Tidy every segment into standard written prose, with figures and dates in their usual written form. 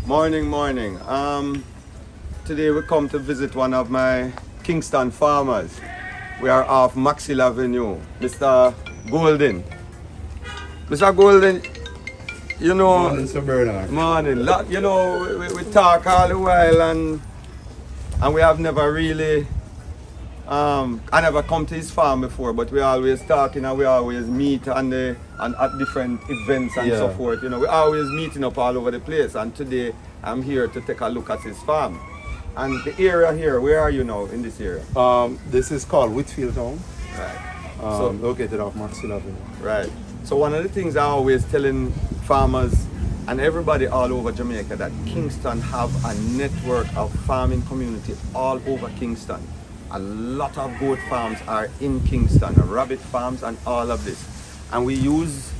Morning, morning. Today we come to visit one of my Kingston farmers. We are off Maxwell Avenue, Mr. Golding. Mr. Golding, you know... Morning, Sir Bernard. Morning. You know, we talk all the while and we have never really... I never come to his farm before, but we always talking and we always meet and at different events and so forth. You know, we always meeting up all over the place. And today I'm here to take a look at his farm. And the area here, where are you now in this area? This is called Whitfield Town. Right. Located off Maxwell Avenue. Right. So one of the things I always telling farmers and everybody all over Jamaica that Kingston have a network of farming community all over Kingston. A lot of goat farms are in Kingston, rabbit farms and all of this. And we use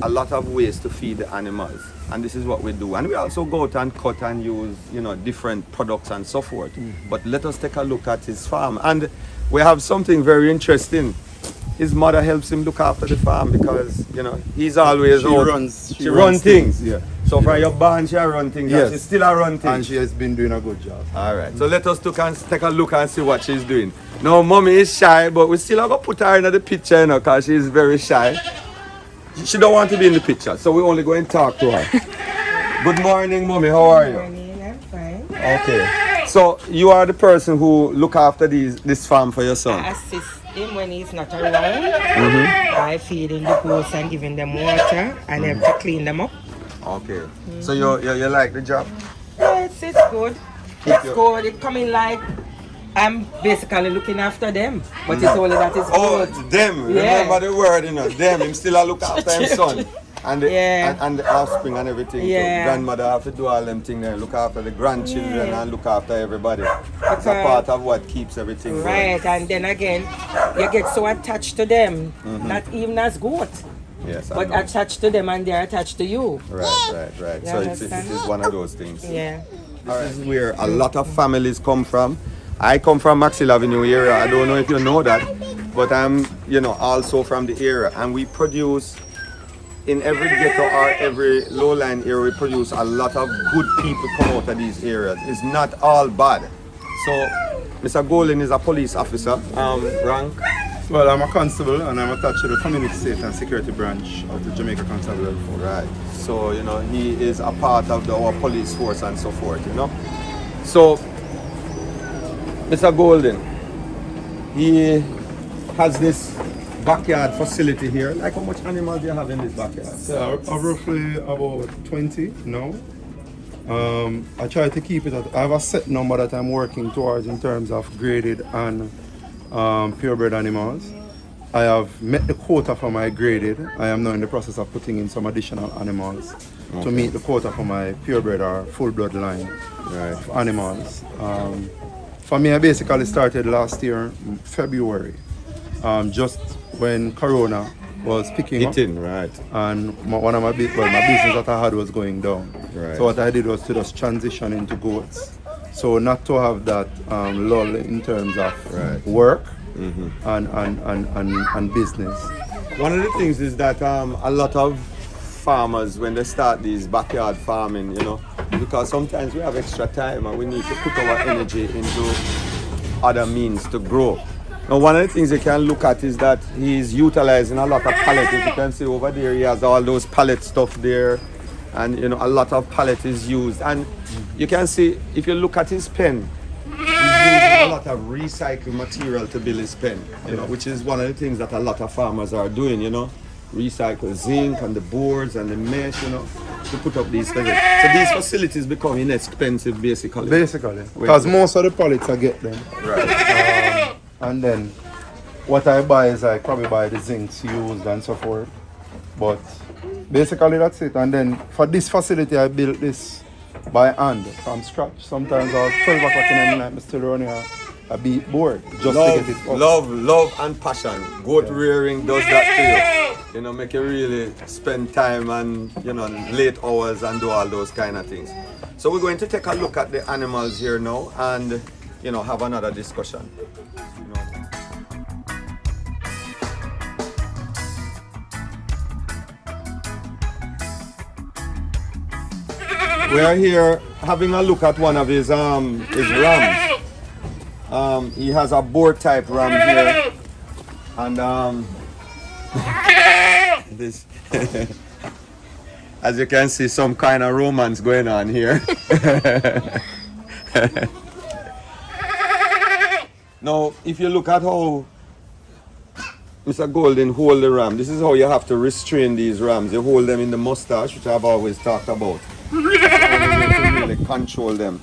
a lot of waste to feed the animals. And this is what we do. And we also go out and cut and use, you know, different products and so forth. But let us take a look at his farm. And we have something very interesting. His mother helps him look after the farm because, you know, he's always She runs things. Yeah. So from your barn, she run things. Yes. She's still a run things. And she has been doing a good job. All right. So let us take a look and see what she's doing. Now, mommy is shy, but we still have to put her in the picture, you know, because she's very shy. She don't want to be in the picture, so we only go and talk to her. Good morning, mommy. How are you? Good morning, I'm fine. Okay. So you are the person who look after this farm for your son. I assist him when he's not around. I feed in the goats and giving them water and help to clean them up. Okay. So you like the job? Yeah, it's good. It's good. It coming like I'm basically looking after them, but it's only that it's Oh, good. them. Yeah. Remember the word, you know. Them. Him still a look after his son. And the, Yeah. and the offspring and everything. Yeah. So grandmother have to do all them things there. Look after the grandchildren and look after everybody. It's a Okay. part of what keeps everything going. Right, and then again, you get so attached to them, not even as goat, Yes, I but know. attached to them and they're attached to you. Right. You So it understand? is one of those things. Yeah. This is where a lot of families come from. I come from Maxwell Avenue area. I don't know if you know that, but I'm, you know, also from the area, and we produce in every ghetto or every lowline area. We produce a lot of good people come out of these areas. It's not all bad. So, Mr. Golding is a police officer. Rank. Well, I'm a constable and I'm attached to the Community Safety and Security Branch of the Jamaica Constabulary Force. Right. So, you know, he is a part of our police force and so forth, you know. So, Mr. Golding, he has this backyard facility here. Like, how much animals do you have in this backyard? So roughly about 20 now. I try to keep it I have a set number that I'm working towards in terms of graded and purebred animals. I have met the quota for my graded. I am now in the process of putting in some additional animals to meet the quota for my purebred or full bloodline of animals. For me, I basically started last year, February, just when Corona was picking up. Right. And one of my business that I had was going down. Right. So what I did was to just transition into goats. So not to have that lull in terms of work and business. One of the things is that a lot of farmers, when they start these backyard farming, you know, because sometimes we have extra time and we need to put our energy into other means to grow. Now, one of the things you can look at is that he's utilizing a lot of pallet. If you can see over there, he has all those pallet stuff there, and you know, a lot of pallet is used. And you can see, if you look at his pen, he's using a lot of recycled material to build his pen, you know, which is one of the things that a lot of farmers are doing, you know. Recycle zinc and the boards and the mesh, you know, to put up these facilities. So these facilities become inexpensive, basically. Because most of the pallets I get them. Right. And then what I buy is I probably buy the zincs used and so forth. But basically that's it. And then for this facility I built this by hand from scratch. Sometimes I was 12 o'clock in the night, I'm still running a beat board just to get it up. Love and passion. Goat rearing does that to you. You know, make you really spend time and, you know, late hours and do all those kind of things. So we're going to take a look at the animals here now and, you know, have another discussion. You know. We are here having a look at one of his rams. He has a boar type ram here, and this, as you can see, some kind of romance going on here. Now, if you look at how Mr. Golding hold the ram, this is how you have to restrain these rams. You hold them in the mustache, which I've always talked about. That's how you really control them.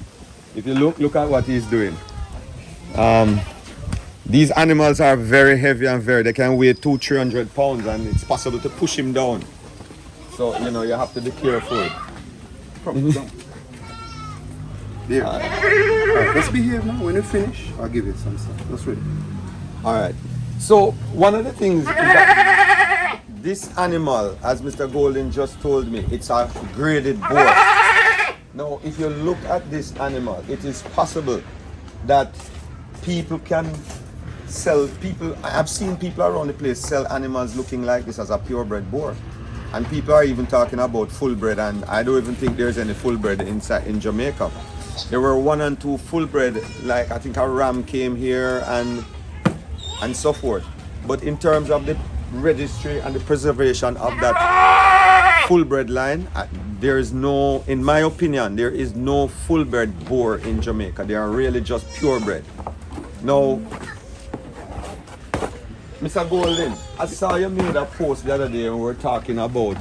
If you look at what he's doing. These animals are very heavy and they can weigh 200-300 pounds, and it's possible to push him down. So, you know, you have to be careful. There. Alright, let's behave now. When you finish, I'll give you some stuff. That's ready. Alright. So, one of the things is that this animal, as Mr. Golding just told me, it's a graded boar. Now, if you look at this animal, it is possible that people can sell, I've seen people around the place sell animals looking like this as a purebred boar. And people are even talking about full bred, and I don't even think there's any full bred inside in Jamaica. There were 1 and 2 full bred, like I think a ram came here and so forth. But in terms of the registry and the preservation of that full bred line, there is no, in my opinion, there is no full bred boar in Jamaica. They are really just purebred. Now, Mr. Golding, I saw you made a post the other day when we were talking about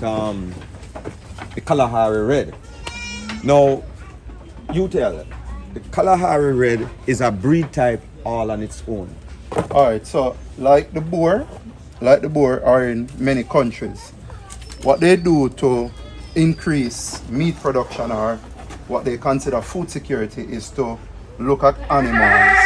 the Kalahari Red. Now, you tell it, the Kalahari Red is a breed type all on its own. Alright, so like the boer are in many countries. What they do to increase meat production, or what they consider food security, is to look at animals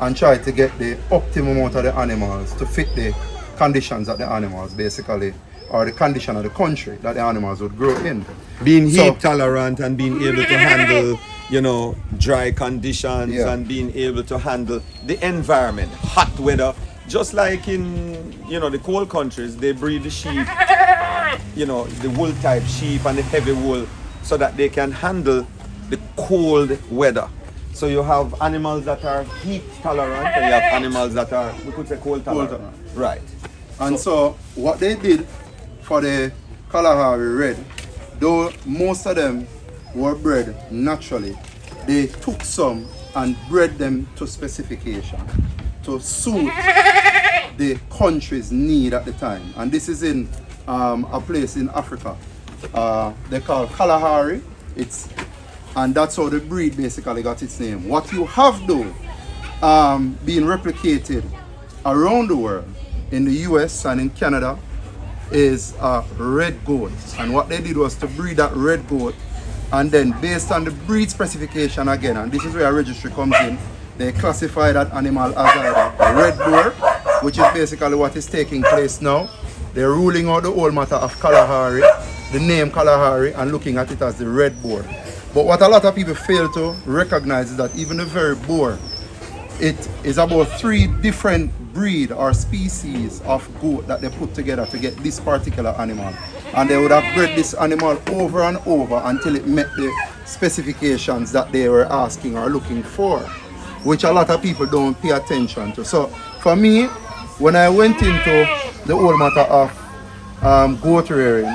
and try to get the optimum out of the animals to fit the conditions of the animals, basically, or the condition of the country that the animals would grow in. Being heat tolerant and being able to handle, you know, dry conditions, and being able to handle the environment, hot weather. Just like in, you know, the cold countries, they breed the sheep, you know, the wool type sheep and the heavy wool, so that they can handle the cold weather. So you have animals that are heat tolerant, and you have animals that are, we could say, cold tolerant. Right. And so what they did for the Kalahari Red, though most of them were bred naturally, they took some and bred them to specification to suit the country's need at the time. And this is in a place in Africa. They call Kalahari. And that's how the breed basically got its name. What you have though, being replicated around the world, in the US and in Canada, is a red goat. And what they did was to breed that red goat, and then based on the breed specification again, and this is where a registry comes in, they classify that animal as either a red boar, which is basically what is taking place now. They're ruling out the whole matter of Kalahari, the name Kalahari, and looking at it as the red boar. But what a lot of people fail to recognize is that even the very boar, it is about 3 different breed or species of goat that they put together to get this particular animal. And they would have bred this animal over and over until it met the specifications that they were asking or looking for, which a lot of people don't pay attention to. So for me, when I went into the whole matter of goat rearing,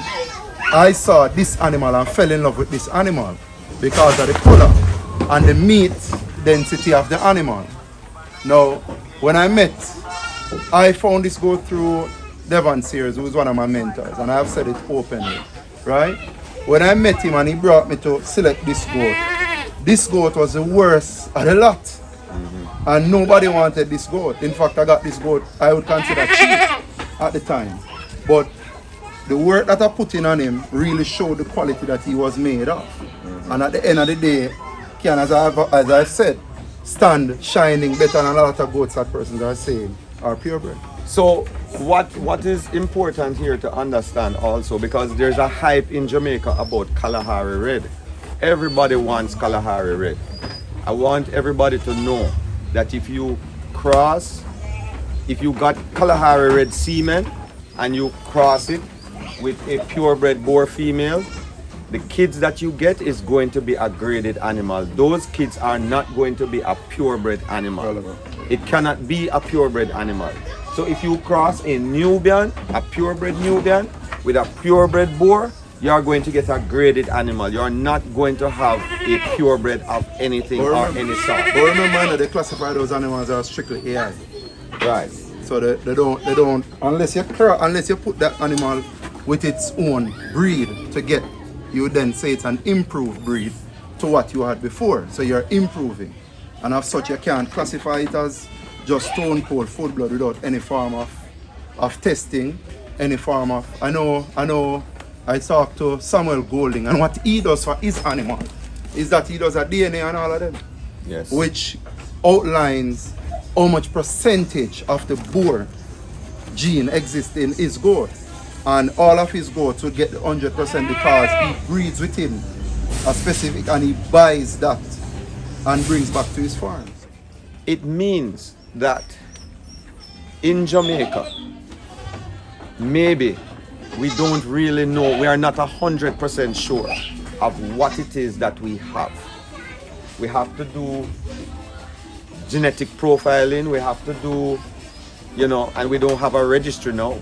I saw this animal and fell in love with this animal because of the color and the meat density of the animal. Now, when I found this goat through Devon Sears, who was one of my mentors, and I've said it openly, right? When I met him and he brought me to select this goat was the worst of the lot. And nobody wanted this goat. In fact, I got this goat I would consider cheap at the time. But the work that I put in on him really showed the quality that he was made of. And at the end of the day, can, as I've said, stand shining better than a lot of goats that persons are saying are purebred. So what is important here to understand also, because there's a hype in Jamaica about Kalahari Red. Everybody wants Kalahari Red. I want everybody to know that if you got Kalahari Red semen and you cross it with a purebred boar female, the kids that you get is going to be a graded animal. Those kids are not going to be a purebred animal. Relevant. It cannot be a purebred animal. So if you cross a Nubian, a purebred Nubian, with a purebred boar, you are going to get a graded animal. You are not going to have a purebred of anything or any sort. But remember, they classify those animals as strictly AI. Right. So they don't unless you put that animal with its own breed to get, you then say it's an improved breed to what you had before. So you're improving. And as such, you can't classify it as just stone cold full blood without any form of testing, any form of, I know I talked to Samuel Golding, and what he does for his animal is that he does a DNA on all of them. Yes. Which outlines how much percentage of the boar gene exists in his goat. And all of his goats will get the 100% because he breeds within a specific, and he buys that and brings back to his farms. It means that in Jamaica, maybe we don't really know, we are not 100% sure of what it is that we have. We have to do genetic profiling, we have to do, and we don't have a registry now.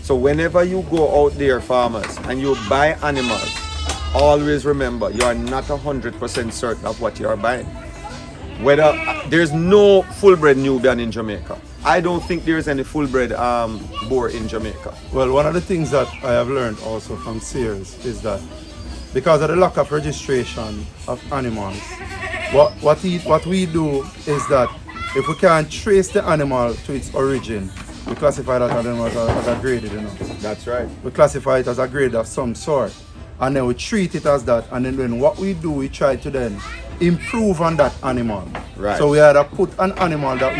So whenever you go out there, farmers, and you buy animals, always remember you are not 100% certain of what you are buying. Whether there's no full-bred Nubian in Jamaica. I don't think there's any full-bred boar in Jamaica. Well, one of the things that I have learned also from Sears is that because of the lack of registration of animals, what we do is that if we can't trace the animal to its origin, we classify that animal as a graded, That's right. We classify it as a grade of some sort, and then we treat it as that, and then what we do, we try to then improve on that animal. Right. So we either put an animal that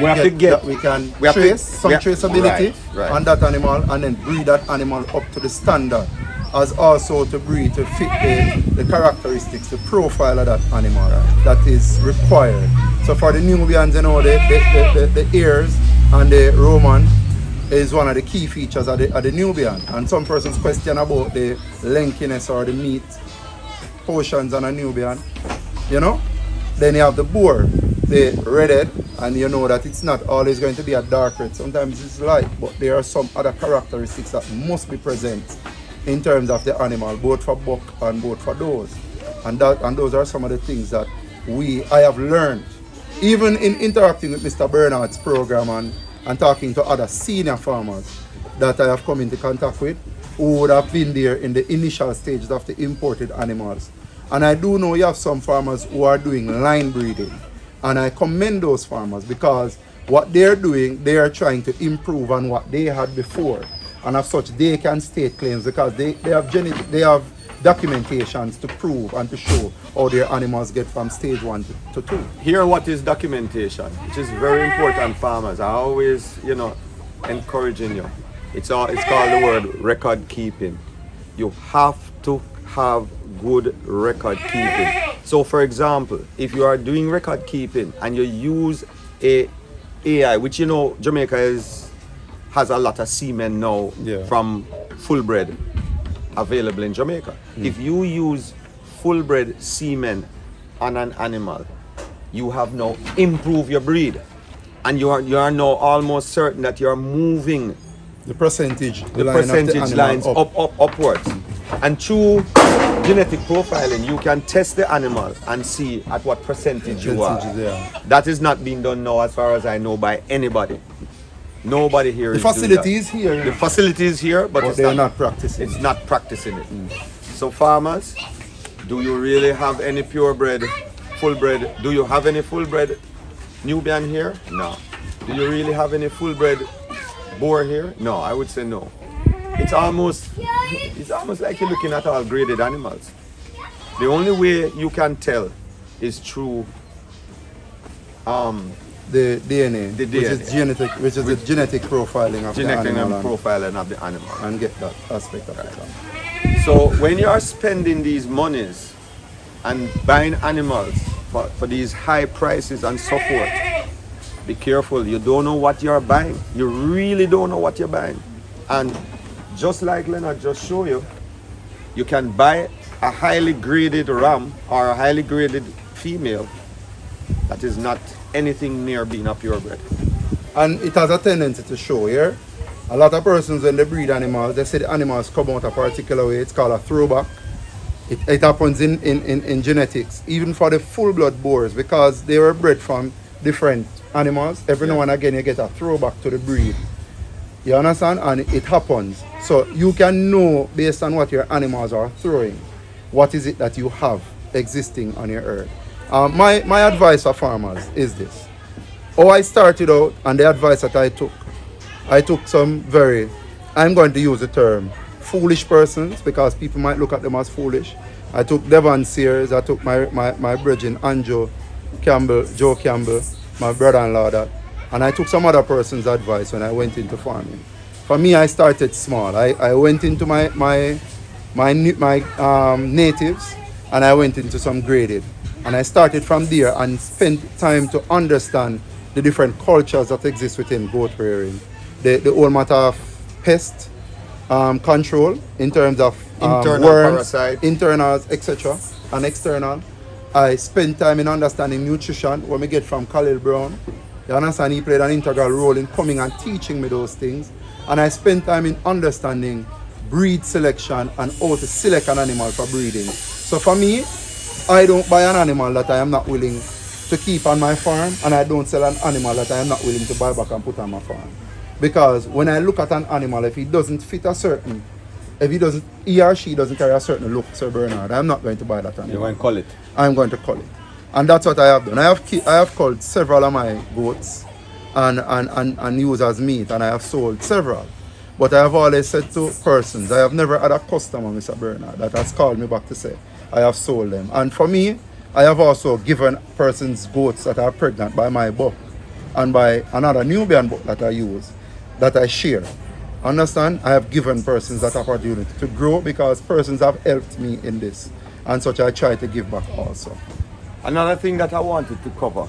we can trace some traceability on that animal, and then breed that animal up to the standard, as also to breed to fit the characteristics, the profile of that animal that is required. So for the Nubians, the ears and the Roman is one of the key features of the Nubian. And some persons question about the lankiness or the meat portions on a Nubian, Then you have the boar, the redhead, and you know that it's not always going to be a dark red. Sometimes it's light, but there are some other characteristics that must be present in terms of the animal, both for buck and both for does. And those are some of the things that I have learned, even in interacting with Mr. Bernard's program and talking to other senior farmers that I have come into contact with, who would have been there in the initial stages of the imported animals. And I do know you have some farmers who are doing line breeding. And I commend those farmers because what they're doing, they are trying to improve on what they had before. And as such, they can state claims because they have documentations to prove and to show how their animals get from stage 1 to 2. Here what is documentation, which is very important, farmers. I always, encouraging you. It's called the word record keeping. You have to have good record keeping. So for example, if you are doing record keeping and you use a AI, which Jamaica has a lot of semen now from full bred available in Jamaica. If you use full bred semen on an animal, you have now improved your breed, and you are now almost certain that you are moving the percentage lines upwards. And through genetic profiling, you can test the animal and see at what percentage you are. That is not being done now, as far as I know, by anybody. Nobody here the is facility doing is here. The facility is here, but they're not practicing. It's not practicing it. So farmers, do you really have any purebred, full-bred? Do you have any full-bred Nubian here? No. Do you really have any full-bred boar here? No, I would say no. It's almost like you're looking at all graded animals. The only way you can tell is through the DNA, which is the genetic profiling of the animal, and get that aspect of it. So when you are spending these monies and buying animals for these high prices and so forth, be careful. You don't know what you're buying. You really don't know what you're buying. And just like Leonard just showed you, you can buy a highly graded ram or a highly graded female that is not anything near being a purebred. And it has a tendency to show here. A lot of persons when they breed animals, they say the animals come out a particular way. It's called a throwback. It happens in genetics, even for the full-blood boars, because they were bred from different animals. Every now and again you get a throwback to the breed. You understand? And it happens. So you can know based on what your animals are throwing, what is it that you have existing on your herd. My advice for farmers is this. How I started out and the advice that I took some very, I'm going to use the term, foolish persons, because people might look at them as foolish. I took Devon Sears, I took my brethren Joe Campbell, my brother-in-law that, and I took some other person's advice when I went into farming. For me, I started small. I went into my natives, and I went into some graded. And I started from there and spent time to understand the different cultures that exist within goat rearing. The whole matter of pest control in terms of Internal worms, parasites, internals, etc. and external. I spent time in understanding nutrition, what we get from Khalil Brown. You understand, he played an integral role in coming and teaching me those things. And I spent time in understanding breed selection and how to select an animal for breeding. So for me, I don't buy an animal that I am not willing to keep on my farm, and I don't sell an animal that I am not willing to buy back and put on my farm. Because when I look at an animal, if he doesn't fit a certain, he or she doesn't carry a certain look, Sir Bernard, I'm not going to buy that animal. You want to call it? I'm going to cull it. And that's what I have done. I have culled several of my goats and used as meat, and I have sold several. But I have always said to persons, I have never had a customer, Mr. Bernard, that has called me back to say, I have sold them. And for me, I have also given persons goats that are pregnant by my buck and by another Nubian buck that I use, that I share. Understand? I have given persons that opportunity to grow because persons have helped me in this. And such I try to give back also. Another thing that I wanted to cover,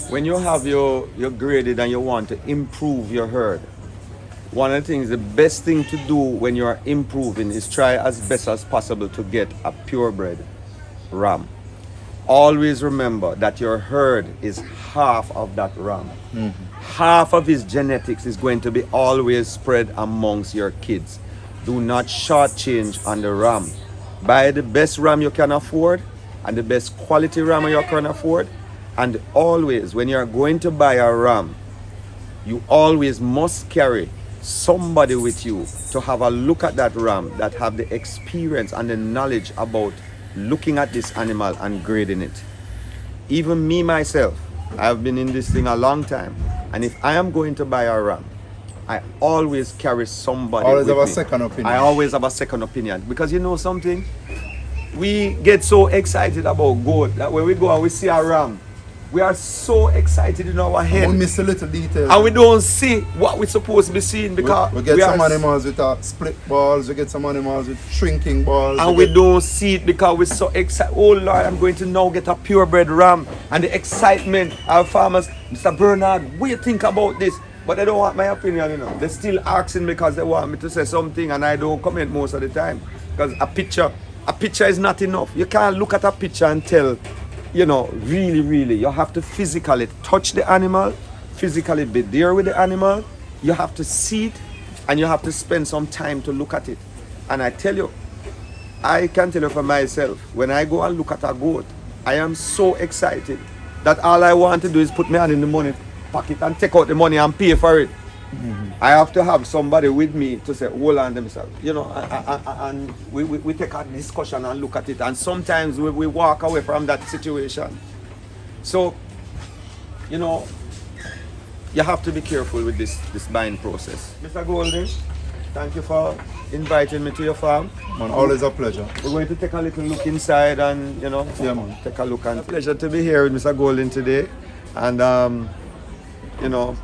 when you have your graded and you want to improve your herd, one of the things, the best thing to do when you are improving is try as best as possible to get a purebred ram. Always remember that your herd is half of that ram. Mm-hmm. Half of his genetics is going to be always spread amongst your kids. Do not shortchange on the ram. Buy the best ram you can afford and the best quality ram you can afford. And always, when you're going to buy a ram, you always must carry somebody with you to have a look at that ram that have the experience and the knowledge about looking at this animal and grading it. Even me myself, I have been in this thing a long time, and if I am going to buy a ram, I always carry somebody Always with have a me. second opinion. I always have a second opinion, because you know something, we get so excited about goat that when we go and we see a ram, we are so excited in our head. We miss a little detail. And we don't see what we're supposed to be seeing, because we get some animals with split balls, we get some animals with shrinking balls. And we don't see it because we're so excited. Oh Lord, I'm going to now get a purebred ram. And the excitement, our farmers, Mr. Bernard, what do you think about this? But they don't want my opinion, you know. They're still asking because they want me to say something, and I don't comment most of the time. Because a picture is not enough. You can't look at a picture and tell, you know, really, you have to physically touch the animal, physically be there with the animal. You have to see it, and you have to spend some time to look at it. And I tell you, I can tell you for myself, when I go and look at a goat, I am so excited that all I want to do is put my hand in the money pocket and take out the money and pay for it. Mm-hmm. I have to have somebody with me to say, hold on themselves, you know, and we take a discussion and look at it, and sometimes we walk away from that situation. So, you know, you have to be careful with this buying process. Mr. Golding, thank you for inviting me to your farm. Man, always a pleasure. We're going to take a little look inside and, you know, take a look. And it's a pleasure to be here with Mr. Golding today. And, you know,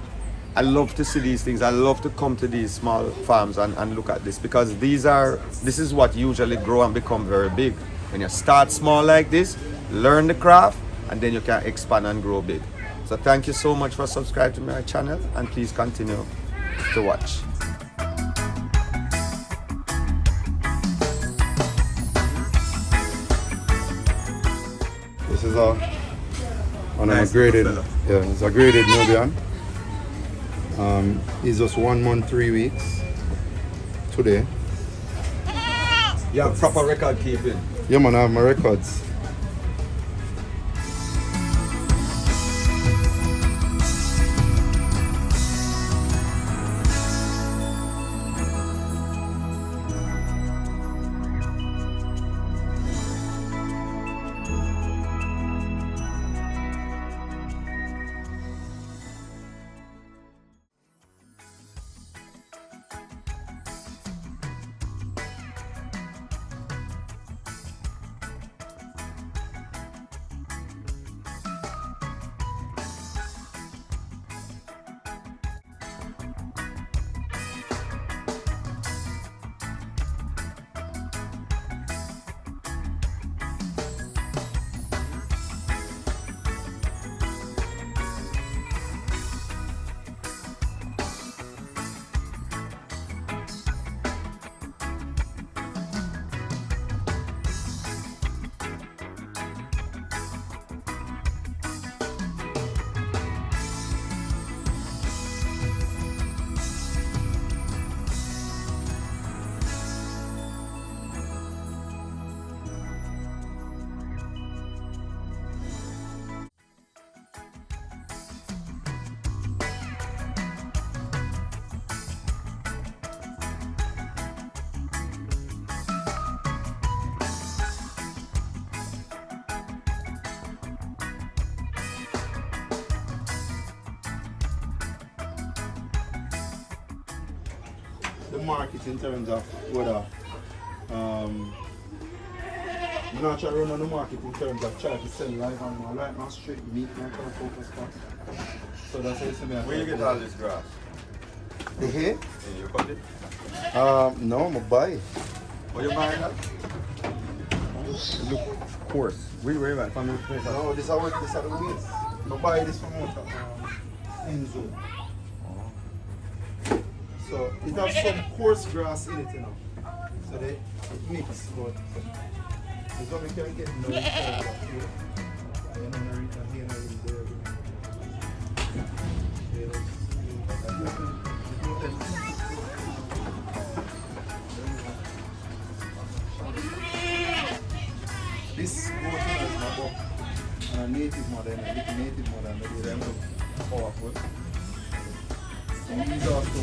I love to see these things. I love to come to these small farms and look at this, because this is what usually grow and become very big. When you start small like this, learn the craft, and then you can expand and grow big. So thank you so much for subscribing to my channel, and please continue to watch. This is a one of Nice my graded, little yeah, it's a graded Nubian. He's just 1 month, 3 weeks today. You have proper record keeping. Yeah man, I have my records. The market in terms of whether I'm not trying to run on the market in terms of trying to sell live animal, like not straight meat, not trying to focus on. So that's how you see me. Where you get all this grass? The hay? Yeah, you cut it? No, I'm a buy. What you buying that? Look coarse. Where you at? From your place? No, this is the waste. I buy this from out of Enzo. So it has some coarse grass in it, you know. So they mix, but it's what we can get no return of here. And then return here and there. This goat is my buck. And a native mother, and a little native mother, and they them powerful. And these also